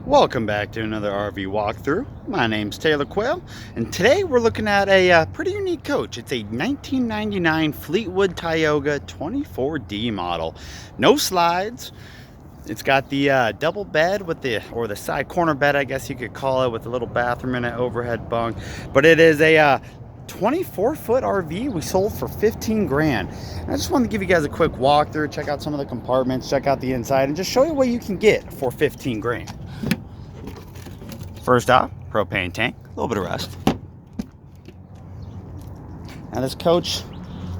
Welcome back to another RV walkthrough. My name's Taylor Quayle, and today we're looking at a pretty unique coach. It's a 1999 Fleetwood Tioga 24D model. No slides. It's got the double bed with the side corner bed, I guess you could call it, with a little bathroom and an overhead bunk. But it is a 24-foot RV we sold for 15 grand. And I just wanted to give you guys a quick walkthrough, check out some of the compartments, check out the inside, and just show you what you can get for 15 grand. First off, propane tank, a little bit of rust. Now this coach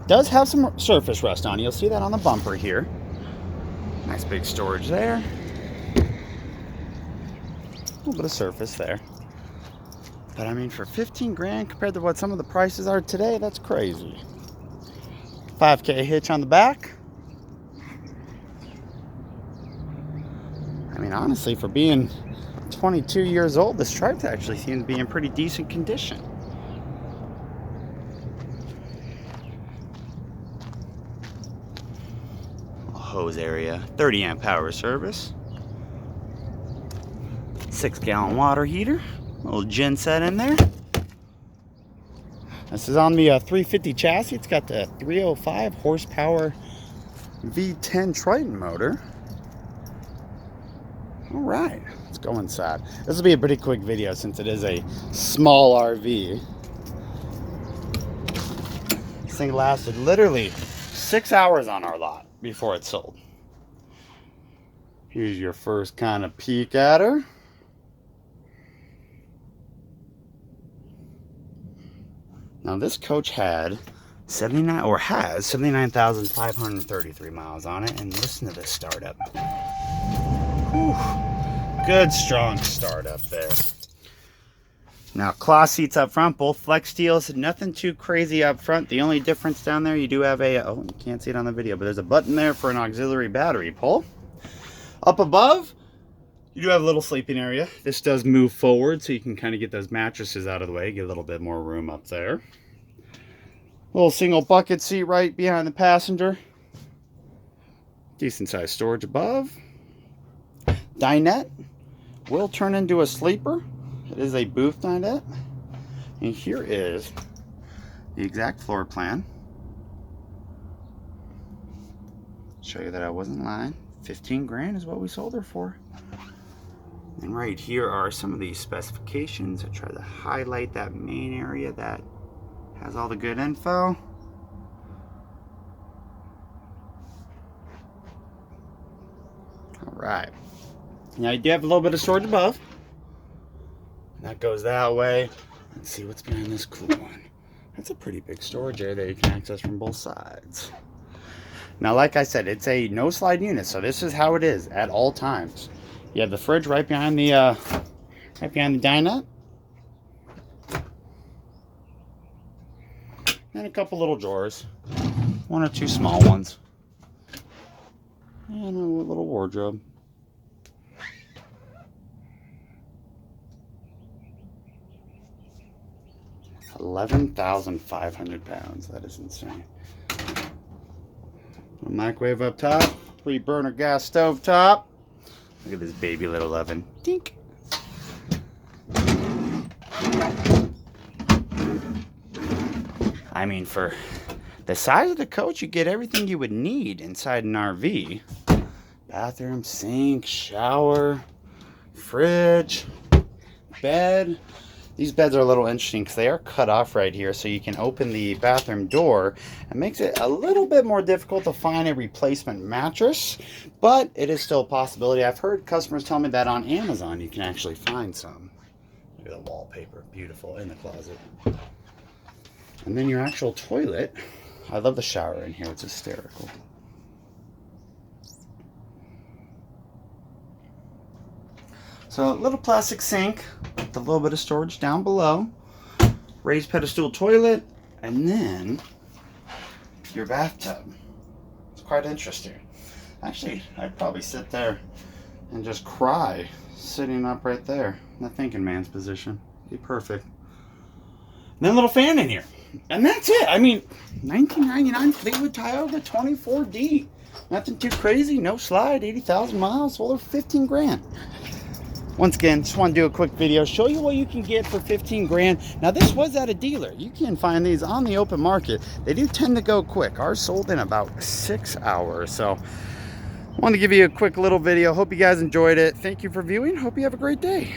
does have some surface rust on it. You'll see that on the bumper here. Nice big storage there. A little bit of surface there. But I mean, for 15 grand compared to what some of the prices are today, that's crazy. 5K hitch on the back. I mean, honestly, for being 22 years old, this truck actually seems to be in pretty decent condition. Hose area, 30 amp power service, 6-gallon water heater, a little gen set in there. This is on the 350 chassis. It's got the 305 horsepower V10 Triton motor. All right, let's go inside. This will be a pretty quick video since it is a small RV. This thing lasted literally 6 hours on our lot before it sold. Here's your first kind of peek at her. Now this coach had 79,533 miles on it, and listen to this startup. Whew. Good strong start up there. Now cloth seats up front, both flex steels, nothing too crazy up front. The only difference down there, you do have a, oh, you can't see it on the video, but there's a button there for an auxiliary battery pull. Up above, you do have a little sleeping area. This does move forward so you can kind of get those mattresses out of the way, get a little bit more room up there. Little single bucket seat right behind the passenger. Decent sized storage above. Dinette will turn into a sleeper. It is a booth dinette. And here is the exact floor plan. Show you that I wasn't lying. 15 grand is what we sold her for. And right here are some of the specifications. I try to highlight that main area that has all the good info. All right. Now you do have a little bit of storage above. That goes that way. Let's see what's behind this cool one. That's a pretty big storage area that you can access from both sides. Now, like I said, it's a no slide unit, so this is how it is at all times. You have the fridge right behind the dinette, and a couple little drawers, one or two small ones, and a little wardrobe. £11,500. That is insane. A microwave up top, 3-burner gas stove top. Look at this baby little oven. Dink. I mean, for the size of the coach, you get everything you would need inside an RV. Bathroom, sink, shower, fridge, bed. These beds are a little interesting because they are cut off right here, so you can open the bathroom door. It makes it a little bit more difficult to find a replacement mattress, but it is still a possibility. I've heard customers tell me that on Amazon you can actually find some. Look at the wallpaper, beautiful, in the closet. And then your actual toilet. I love the shower in here, it's hysterical. So a little plastic sink with a little bit of storage down below, raised pedestal toilet, and then your bathtub. It's quite interesting. Actually, I'd probably sit there and just cry sitting up right there in the thinking man's position. Be perfect. And then a little fan in here. And that's it. I mean, 1999 Fleetwood Tioga 24D. Nothing too crazy, no slide, 80,000 miles, sold her 15 grand. Once again, just want to do a quick video, show you what you can get for 15 grand. Now this was at a dealer. You can find these on the open market. They do tend to go quick. Ours sold in about 6 hours. So I wanted to give you a quick little video. Hope you guys enjoyed it. Thank you for viewing. Hope you have a great day.